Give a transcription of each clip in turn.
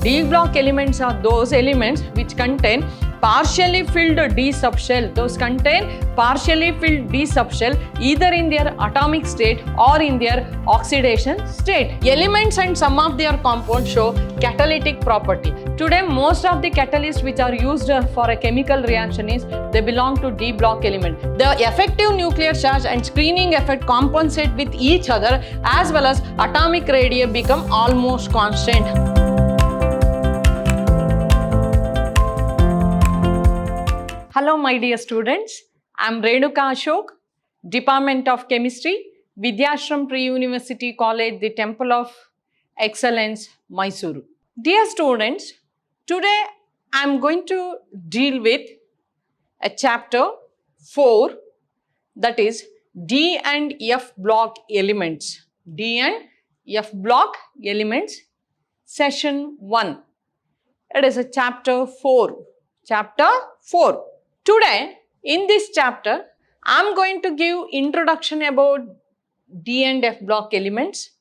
D block elements are those elements which contain partially filled D subshell. Those contain partially filled D subshell either in their atomic state or in their oxidation state. Elements and some of their compounds show catalytic property. Today, most of the catalysts which are used for a chemical reaction they belong to D block element. The effective nuclear charge and screening effect compensate with each other, as well as atomic radii become almost constant. Hello my dear students, I am Renuka Ashok, Department of Chemistry, Vidhyaashram Pre-University College, the Temple of Excellence, Mysuru. Dear students, today I am going to deal with a chapter 4, that is D and F block elements. D and F block elements, session 1. It is a chapter 4. Chapter 4. Today, in this chapter, I am going to give introduction about D and F block elements,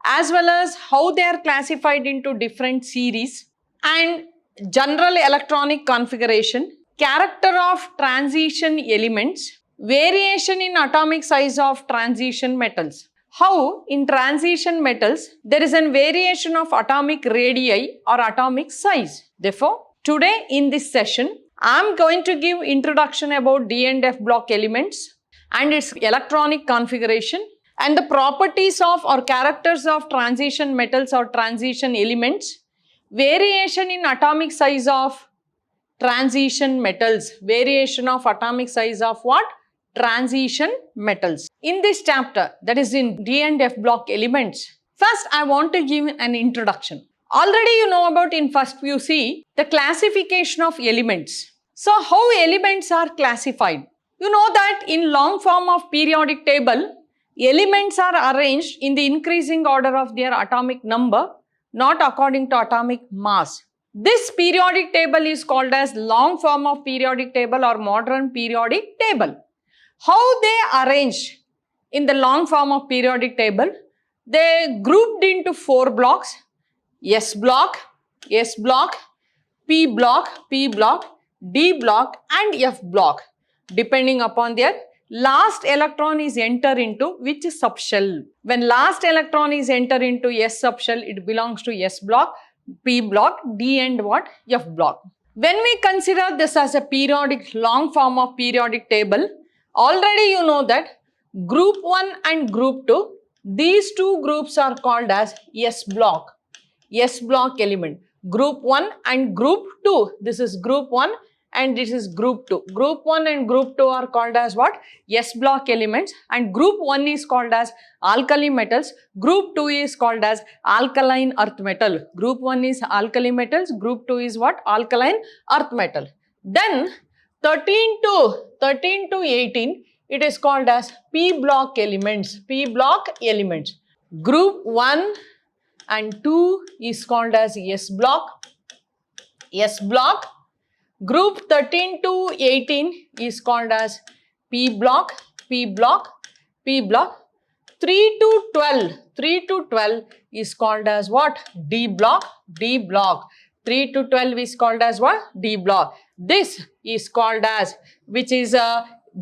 as well as how they are classified into different series, and general electronic configuration, character of transition elements, variation in atomic size of transition metals. How in transition metals, there is a variation of atomic radii or atomic size. Therefore, today in this session, I am going to give introduction about D and F block elements and its electronic configuration and the properties of or characters of transition metals or transition elements, variation in atomic size of transition metals, variation of atomic size of what? Transition metals. In this chapter, that is in D and F block elements, first I want to give an introduction. Already you know about in first PUC, the classification of elements. So how elements are classified? You know that in long form of periodic table, elements are arranged in the increasing order of their atomic number, not according to atomic mass. This periodic table is called as long form of periodic table or modern periodic table. How they arrange in the long form of periodic table? They grouped into 4 blocks: S block, S block, P block, P block, D block and F block, depending upon their last electron is enter into which subshell. When last electron is enter into S subshell, it belongs to S block, P block, D and what? F block. When we consider this as a periodic long form of periodic table, already you know that group 1 and group 2, these two groups are called as S block. S block element. Group 1 and group 2. This is group 1 and this is group 2. Group 1 and group 2 are called as what? S block elements, and group 1 is called as alkali metals. Group 2 is called as alkaline earth metal. Group 1 is alkali metals. Group 2 is what? Alkaline earth metal. Then 13 to 18, it is called as P block elements. P block elements. Group 1 and 2 is called as S block. S block. Group 13 to 18 is called as P block, P block, P block. 3 to 12 is called as what? D block, D block. 3 to 12 is called as what? D block. This is called as, which is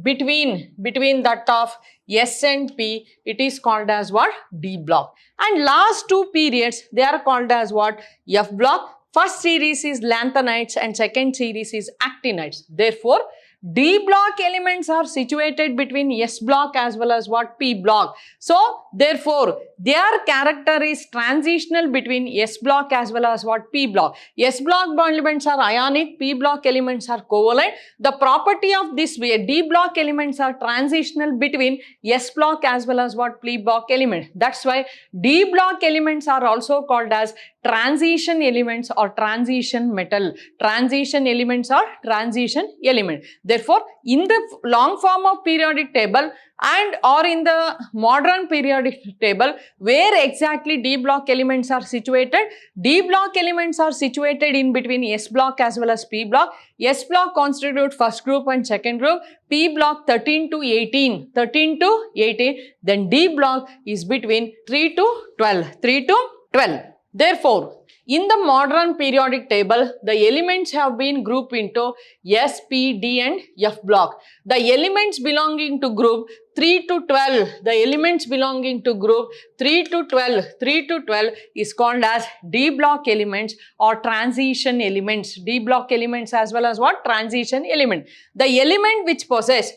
between that of S and P, it is called as what? D block. And last 2 periods, they are called as what? F block. First series is lanthanides and second series is actinides. Therefore, D block elements are situated between S block as well as what? P block. So, therefore, their character is transitional between S block as well as what? P block. S block elements are ionic, P block elements are covalent. The property of this way, D block elements are transitional between S block as well as what? P block element. That's why D block elements are also called as transition elements or transition metal. Transition elements or transition element. Therefore, in the long form of periodic table and or in the modern periodic table, where exactly D block elements are situated? D block elements are situated in between S block as well as P block. S block constitute first group and second group. P block 13 to 18. Then D block is between 3 to 12. 3 to 12. Therefore, In the modern periodic table, the elements have been grouped into S, P, D and F block. The elements belonging to group 3 to 12, the elements belonging to group 3 to 12 is called as D block elements or transition elements. D block elements as well as what? Transition element. The element which possess.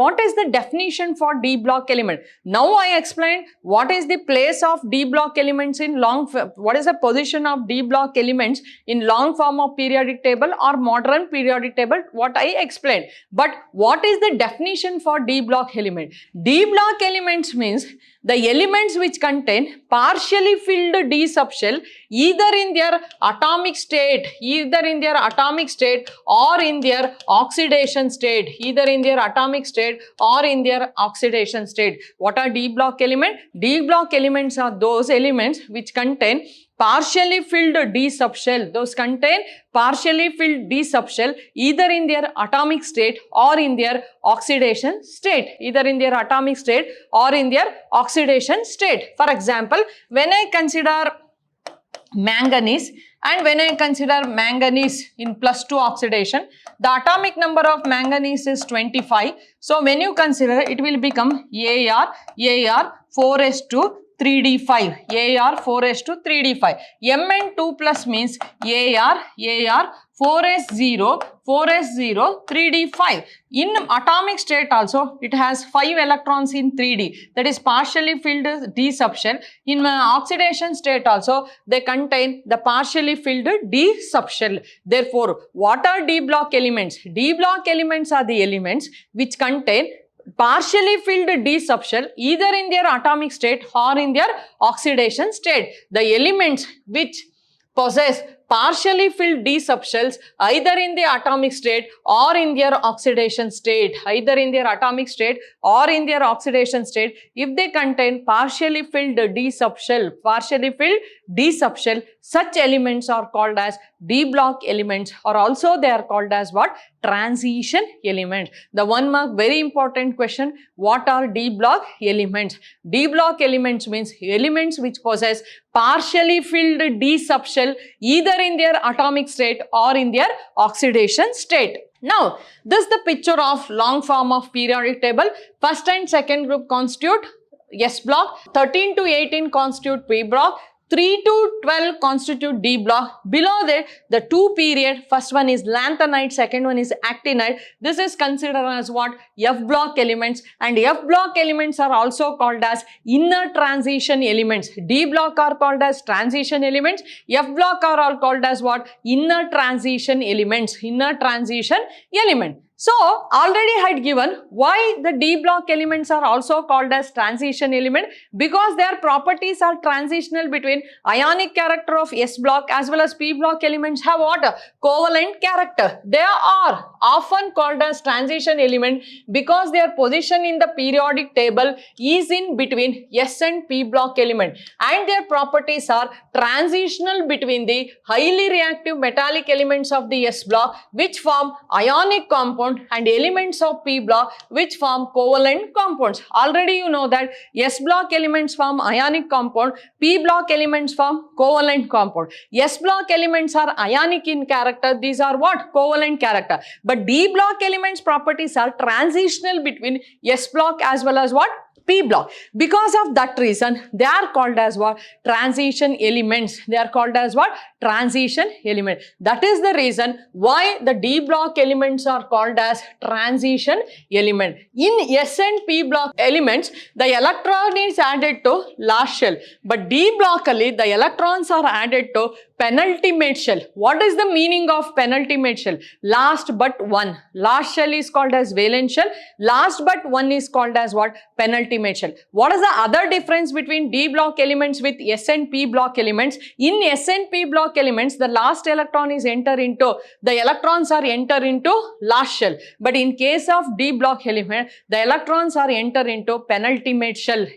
What is the definition for D block element? Now I explained what is the place of D block elements in long, what is the position of D block elements in long form of periodic table or modern periodic table, what I explained. But what is the definition for D block element? D block elements means the elements which contain partially filled D subshell either in their atomic state, or in their oxidation state, What are D block elements? D block elements are those elements which contain partially filled D subshell. Those contain partially filled D subshell either in their atomic state or in their oxidation state. For example, when I consider manganese and when I consider manganese in +2 oxidation, the atomic number of manganese is 25. So when you consider, it will become AR 4s2 3d5, AR 4s2 3d5. Mn2 plus means AR 4s0 3d5. In atomic state also, it has 5 electrons in 3d, that is partially filled D subshell. In oxidation state also, they contain the partially filled D subshell. Therefore, what are D block elements? D block elements are the elements which contain partially filled D subshell either in their atomic state or in their oxidation state. The elements which possess partially filled D subshells either in the atomic state or in their oxidation state, if they contain partially filled D subshell, such elements are called as D block elements, or also they are called as what? Transition elements. The 1 mark very important question, what are D block elements? D block elements means elements which possess partially filled D subshell either in their atomic state or in their oxidation state. Now, this is the picture of long form of periodic table. First and second group constitute S block, 13 to 18 constitute P block, 3 to 12 constitute D block. Below that, the 2 period, first one is lanthanide, second one is actinide. This is considered as what? F block elements, and F block elements are also called as inner transition elements. D block are called as transition elements. F block are all called as what? Inner transition elements. So, already I had given why the D block elements are also called as transition element, because their properties are transitional between ionic character of S block as well as P block elements have what? Covalent character. They are often called as transition element because their position in the periodic table is in between S and P block element, and their properties are transitional between the highly reactive metallic elements of the S block which form ionic compound and elements of P block which form covalent compounds. Already you know that S block elements form ionic compound, P block elements form covalent compound. S block elements are ionic in character, these are what? Covalent character. But D block elements properties are transitional between S block as well as what? P block. Because of that reason, they are called as what? Transition elements. That is the reason why the D block elements are called as transition element. In S and P block elements, the electron is added to last shell. But D block only, the electrons are added to penultimate shell. What is the meaning of penultimate shell? Last but one. Last shell is called as valence shell. Last but one is called as what? Penultimate shell. What is the other difference between D block elements with S and P block elements? In S and P block elements, the last electron is enter into, the electrons are enter into last shell. But in case of D block element, the electrons are enter into penultimate shell.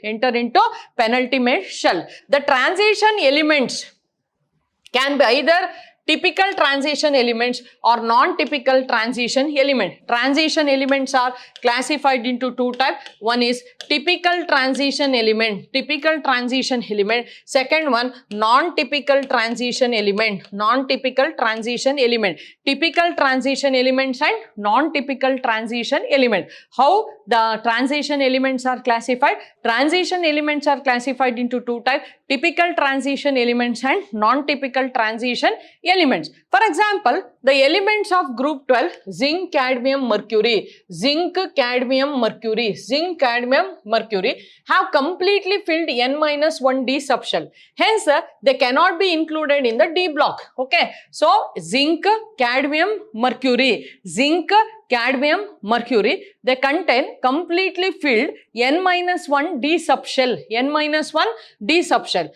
The transition elements can be either typical transition elements or non-typical transition element. Transition elements are classified into two types. One is typical transition element, typical transition element. Second one, non-typical transition element, non-typical transition element. Typical transition elements and non-typical transition element. How the transition elements are classified? Transition elements are classified into two types, typical transition elements and non-typical transition elements. For example, the elements of group 12, zinc, cadmium, mercury, zinc, cadmium, mercury, zinc, cadmium, mercury have completely filled N-1 d subshell. Hence, they cannot be included in the D block. Okay. So, zinc, cadmium, mercury, zinc, cadmium, mercury, they contain completely filled N-1 d subshell, N-1 d subshell.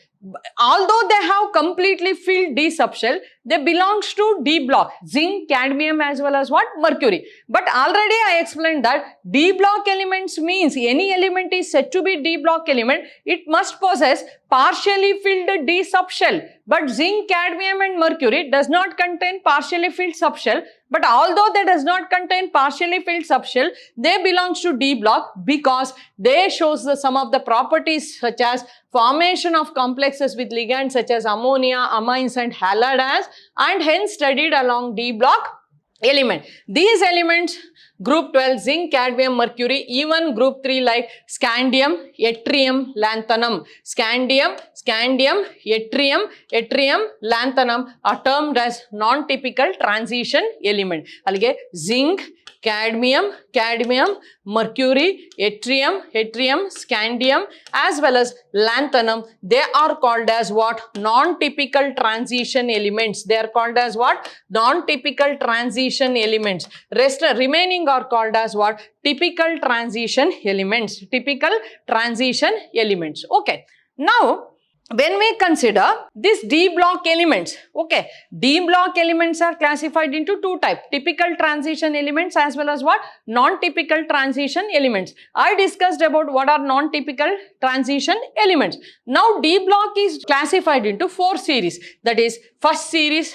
Although they have completely filled D subshell, they belongs to D block, zinc, cadmium as well as what? Mercury. But already I explained that D block elements means any element is said to be D block element, it must possess partially filled D subshell. But zinc, cadmium and mercury does not contain partially filled subshell. But although they does not contain partially filled subshell, they belongs to D block because they shows some of the properties such as formation of complexes with ligands such as ammonia, amines and halides, and hence studied along D block element. These elements, group 12, zinc, cadmium, mercury, even group 3 like scandium, yttrium, lanthanum, scandium, yttrium, lanthanum are termed as non-typical transition element. Alige zinc, cadmium, mercury, yttrium, scandium as well as lanthanum, they are called as what? Non-typical transition elements. They are called as what? Non-typical transition elements. Remaining are called as what? Typical transition elements. Typical transition elements. Okay. Now, when we consider these D block elements, okay, D block elements are classified into two types, typical transition elements as well as what? Non-typical transition elements. I discussed about what are non-typical transition elements. Now, D block is classified into four series, that is first series,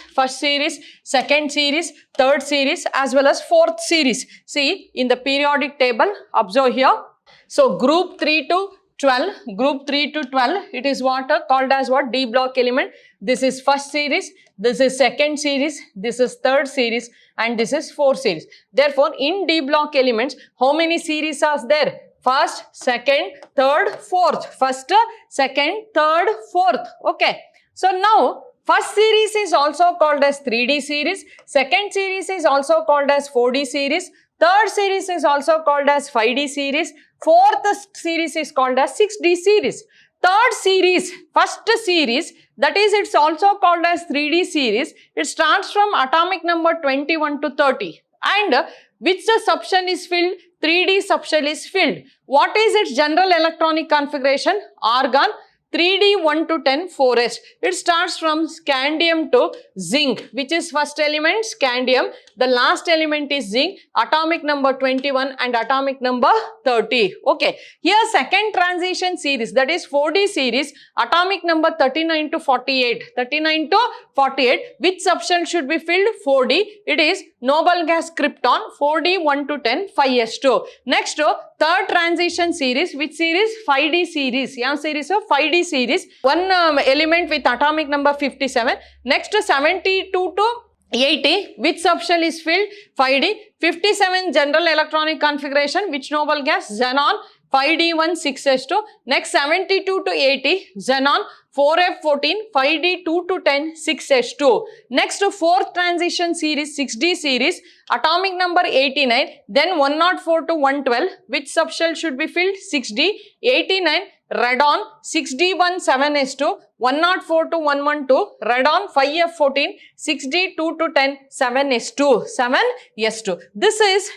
second series, third series as well as fourth series. See in the periodic table, observe here. So, group 3 to 12, group 3 to 12, it is what called as what? D block element. This is first series, this is second series, this is third series and this is fourth series. Therefore, in D block elements, how many series are there? First, second, third, fourth. First, second, third, fourth. Okay. So, now first series is also called as 3D series, second series is also called as 4D series, third series is also called as 5D series, fourth series is called as 6D series. Third series, first series, that is it's also called as 3D series. It starts from atomic number 21 to 30. And which subshell is filled? 3D subshell is filled. What is its general electronic configuration? Argon. 3D 1 to 10 4s. It starts from scandium to zinc, which is first element scandium. The last element is zinc, atomic number 21 and atomic number 30. Okay. Here second transition series, that is 4D series, atomic number 39 to 48. 39 to 48. Which subshell should be filled? 4D. It is noble gas krypton. 4D 1 to 10 5s2. Next, third transition series, which series? 5D series. Yeah, series of 5D series. One element with atomic number 57. Next, 72 to 80, which subshell is filled? 5D. 57 general electronic configuration, which noble gas? Xenon. 5D1 6s2. Next 72 to 80, xenon. 4f14, 5D 2 to 10, 6s2. Next fourth transition series, 6D series, atomic number 89, then 104 to 112, which subshell should be filled? 6D, 89, radon, 6D1 7s2, 104 to 112, radon 5f14, 6D 2 to 10, 7s2, 7s2. This is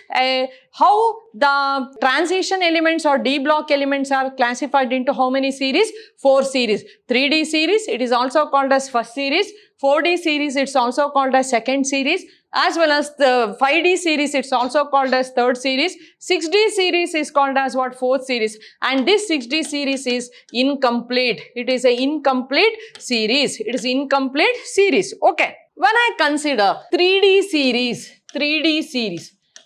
how the transition elements or D block elements are classified into how many series? 4 series. 3D series, it is also called as first series. 4D series, it's also called as second series. As well as the 5D series, it's also called as third series. 6D series is called as what? Fourth series. And this 6D series is incomplete. It is an incomplete series. It is incomplete series. Okay. when I consider 3D series,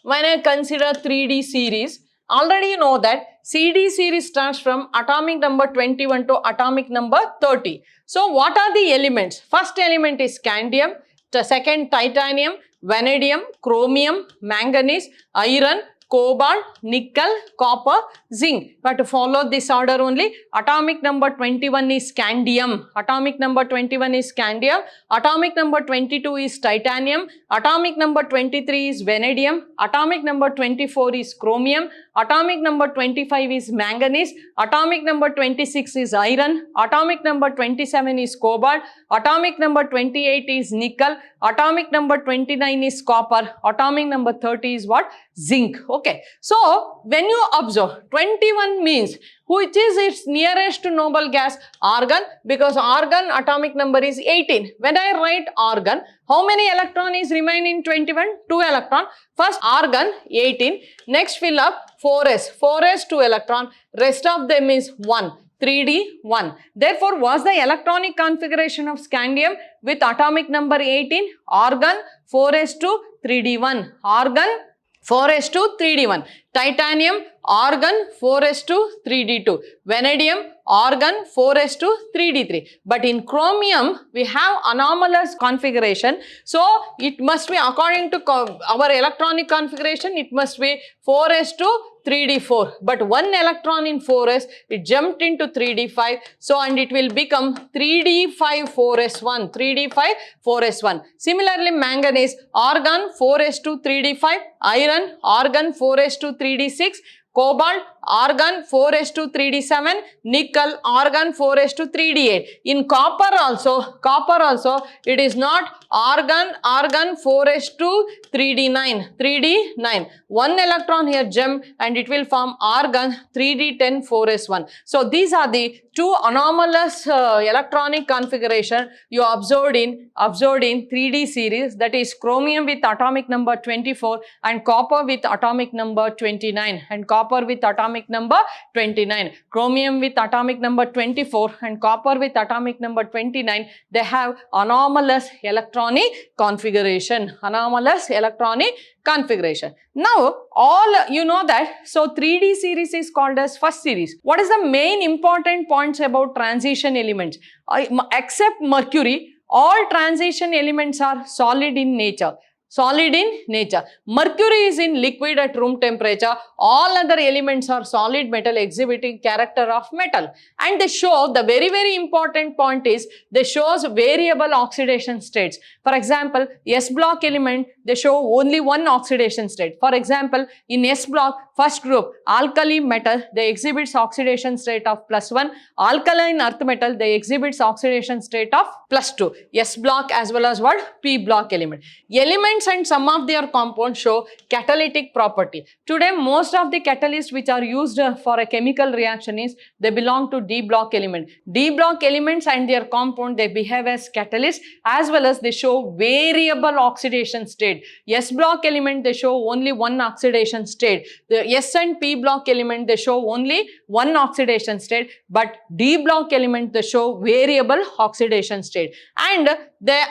when I consider 3D series, already you know that CD series starts from atomic number 21 to atomic number 30. So what are the elements? First element is scandium, the second titanium, vanadium, chromium, manganese, iron, cobalt, nickel, copper, zinc. But to follow this order only, atomic number 21 is scandium, atomic number 21 is scandium, atomic number 22 is titanium, atomic number 23 is vanadium, atomic number 24 is chromium, atomic number 25 is manganese, atomic number 26 is iron, atomic number 27 is cobalt, atomic number 28 is nickel, atomic number 29 is copper, atomic number 30 is what? Zinc. Okay. So, when you observe 21 means which is its nearest to noble gas? Argon, because argon atomic number is 18. When I write argon, how many electron is remain in 21? 2 electron. First argon 18, next fill up 4s 2 electron, rest of them is 1. 3D 1. Therefore, was the electronic configuration of scandium with atomic number 18? Argon 4s2 3D1. Argon 4s2 3D1. Titanium, argon 4s2 3D2. Vanadium, argon 4s2 3D3. But in chromium, we have anomalous configuration. So, it must be according to our electronic configuration, it must be 4s2 3D4. But one electron in 4s, it jumped into 3D5. So, and it will become 3D5 4s1. 3D5 4s1. Similarly, manganese, argon 4s2 3D5. Iron, argon 4s2 3D6. Cobalt, argon 4s2 3D7, nickel, argon 4s2 3D8. In copper also, it is not argon 4s2 3D9. One electron here jump and it will form argon 3D10 4s1. So these are the two anomalous electronic configuration you observed in 3D series, that is chromium with atomic number 24 and copper with atomic number 29 and copper with atomic number 29. Chromium with atomic number 24 and copper with atomic number 29, they have anomalous electronic configuration. Now, all you know that, so 3D series is called as first series. What is the main important points about transition elements? Except mercury, all transition elements are solid in nature. Mercury is in liquid at room temperature. All other elements are solid metal exhibiting character of metal. And they show, the very, very important point is, they shows variable oxidation states. For example, S block element, they show only one oxidation state. For example, in S block, first group, alkali metal, they exhibits oxidation state of +1. Alkaline earth metal, they exhibits oxidation state of +2. S block as well as what? P block element. Elements and some of their compounds show catalytic property. Today, most of the catalysts which are used for a chemical reaction is, they belong to D block element. D block elements and their compound, they behave as catalysts as well as they show variable oxidation state. S block element, they show only one oxidation state. The S and P block element, they show only one oxidation state, but D block element, they show variable oxidation state. And their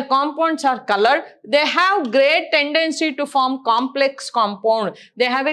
compounds are colored. They have great tendency to form complex compound. That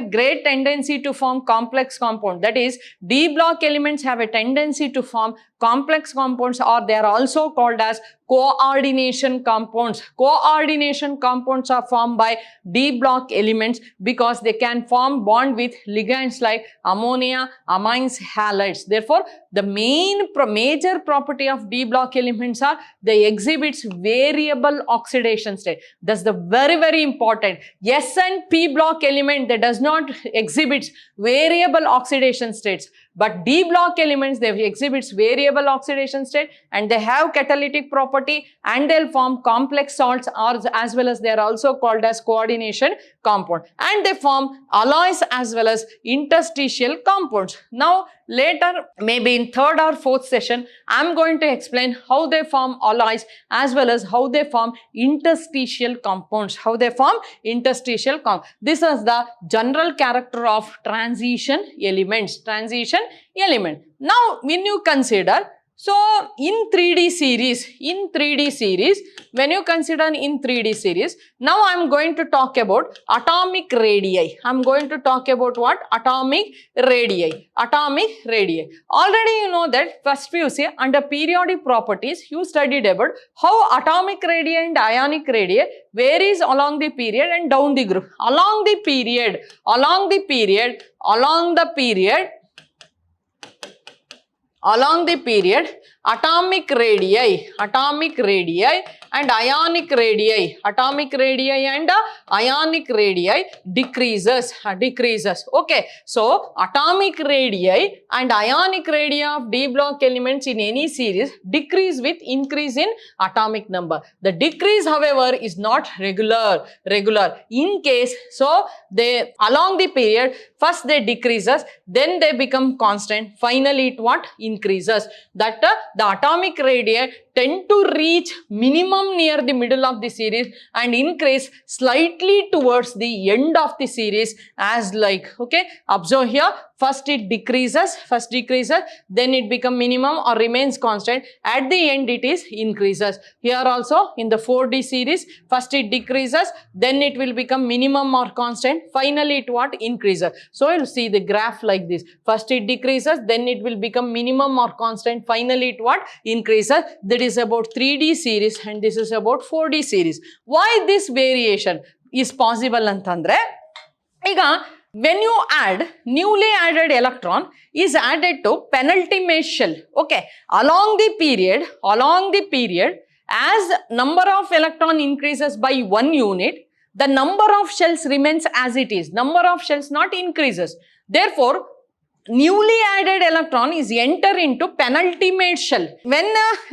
is, D block elements have a tendency to form complex compounds, or they are also called as coordination compounds. Coordination compounds are formed by D block elements because they can form bond with ligands like ammonia, amines, halides. Therefore, the major property of D block elements are they exhibits variable oxidation state. That's the very, very important. S and P block element, they does not exhibits variable oxidation states. But D block elements, they exhibits variable oxidation state and they have catalytic property and they'll form complex salts, or as well as they are also called as coordination compound. And they form alloys as well as interstitial compounds. Now, later, maybe in third or fourth session, I'm going to explain how they form alloys as well as how they form interstitial compounds. This is the general character of transition elements. Now, when you consider, So in 3D series, when you consider in 3D series, now I am going to talk about atomic radii. I am going to talk about what? Atomic radii. Atomic radii. Already you know that first PUC under periodic properties, you studied about how atomic radii and ionic radii varies along the period and down the group. Along the period, atomic radii and ionic radii, decreases. Okay, so atomic radii and ionic radii of d block elements in any series decrease with increase in atomic number. The decrease, however, is not regular. In case, so they along the period, first they decreases, then they become constant, finally it what? Increases. That the atomic radii tend to reach minimum near the middle of the series and increase slightly towards the end of the series as like, okay, observe here, first it decreases, then it become minimum or remains constant, at the end it is increases. Here also in the 4D series, first it decreases, then it will become minimum or constant, finally it what? Increases. So you'll see the graph like this, first it decreases, then it will become minimum or constant, finally it what? Increases. That is about 3D series and this is about 4D series. Why this variation is possible antandre, iga when you add newly added electron is added to penultimate shell, okay, along the period, as number of electron increases by 1 unit, the number of shells remains as it is, number of shells not increases. Therefore, newly added electron is enter into penultimate shell. When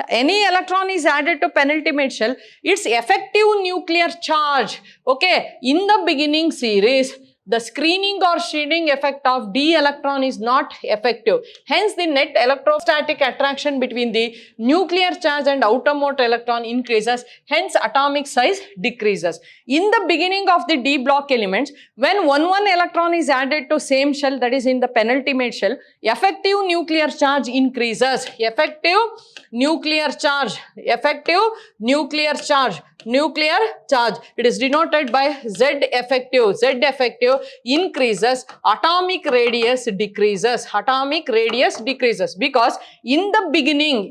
any electron is added to penultimate shell, its effective nuclear charge, okay, in the beginning series, the screening or shielding effect of d electron is not effective. Hence, the net electrostatic attraction between the nuclear charge and outermost electron increases. Hence, atomic size decreases. In the beginning of the d block elements, when one electron is added to same shell, that is in the penultimate shell, effective nuclear charge increases. Effective nuclear charge. It is denoted by Z effective increases, atomic radius decreases. Because in the beginning,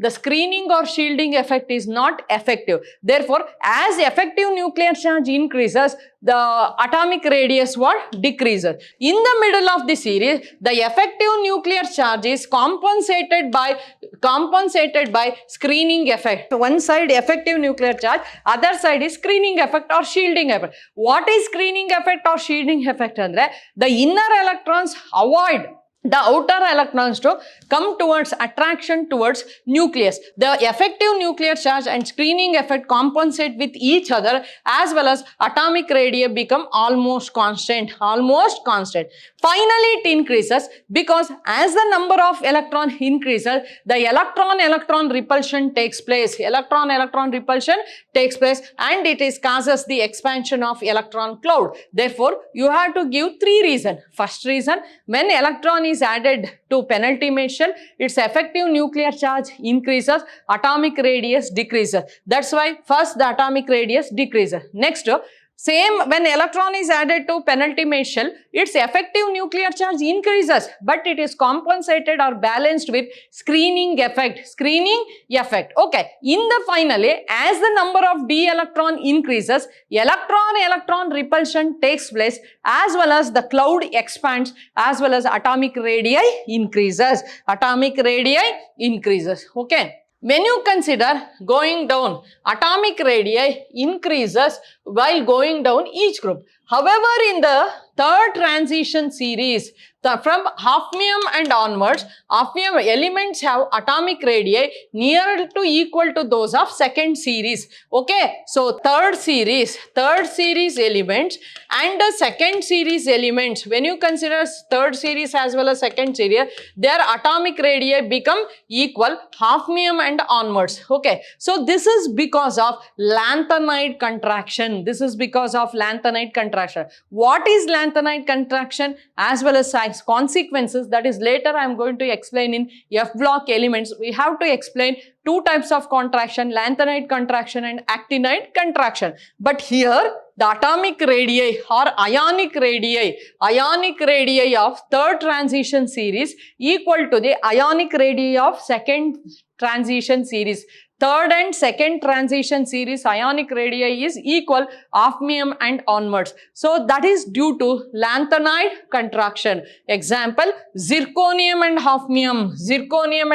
the screening or shielding effect is not effective. Therefore, as effective nuclear charge increases, the atomic radius what? Decreases. In the middle of the series, the effective nuclear charge is compensated by screening effect. One side effective nuclear charge, other side is screening effect or shielding effect. What is screening effect or shielding effect? Andre, the inner electrons avoid the outer electrons to come towards attraction towards nucleus. The effective nuclear charge and screening effect compensate with each other, as well as atomic radii become almost constant. Finally, it increases because as the number of electron increases, the electron repulsion takes place. And it is causes the expansion of electron cloud. Therefore, you have to give 3 reasons. First reason, when electron is added to penultimate shell, its effective nuclear charge increases, atomic radius decreases. That's why first the atomic radius decreases. Next, same when electron is added to penultimate shell, its effective nuclear charge increases, but it is compensated or balanced with screening effect. Okay. In the finally, as the number of d electron increases, electron repulsion takes place, as well as the cloud expands, as well as atomic radii increases. Okay. When you consider going down, atomic radii increases while going down each group. However, in the third transition series, from hafnium and onwards, hafnium elements have atomic radii near to equal to those of second series. Okay, so third series elements and the second series elements, when you consider third series as well as second series, their atomic radii become equal, hafnium and onwards. Okay, so this is because of lanthanide contraction. What is lanthanide lanthanide contraction as well as consequences, that is later I am going to explain in F block elements. We have to explain two types of contraction, lanthanide contraction and actinide contraction. But here the atomic radii or ionic radii of third transition series equal to the ionic radii of second transition series. Third and second transition series ionic radii is equal osmium and onwards. So that is due to lanthanide contraction. Example, zirconium and hafnium. Zirconium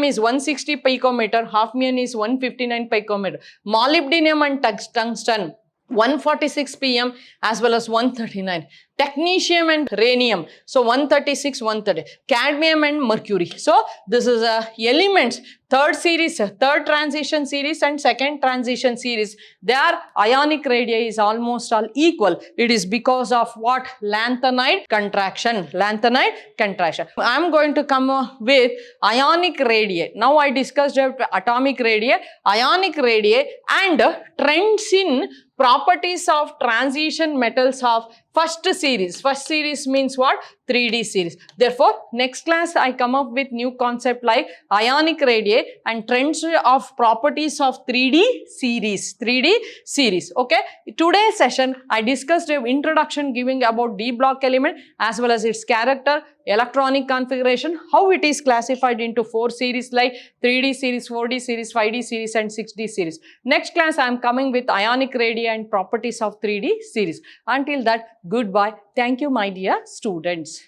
is 160 picometer, hafnium is 159 picometer. Molybdenum and tungsten 146 pm as well as 139. Technetium and rhenium, so 136, 130. Cadmium and mercury. So this is elements, third transition series and second transition series. Their ionic radii is almost all equal. It is because of what? Lanthanide contraction. I am going to come up with ionic radii. Now I discussed atomic radii, ionic radii and trends in properties of transition metals of first series. First series means what? 3D series. Therefore, next class I come up with new concept like ionic radii and trends of properties of 3D series. Okay. Today's session I discussed an introduction giving about D block element as well as its character, electronic configuration, how it is classified into 4 series like 3D series, 4D series, 5D series and 6D series. Next class I am coming with ionic radii and properties of 3D series. Until that, goodbye. Thank you, my dear students.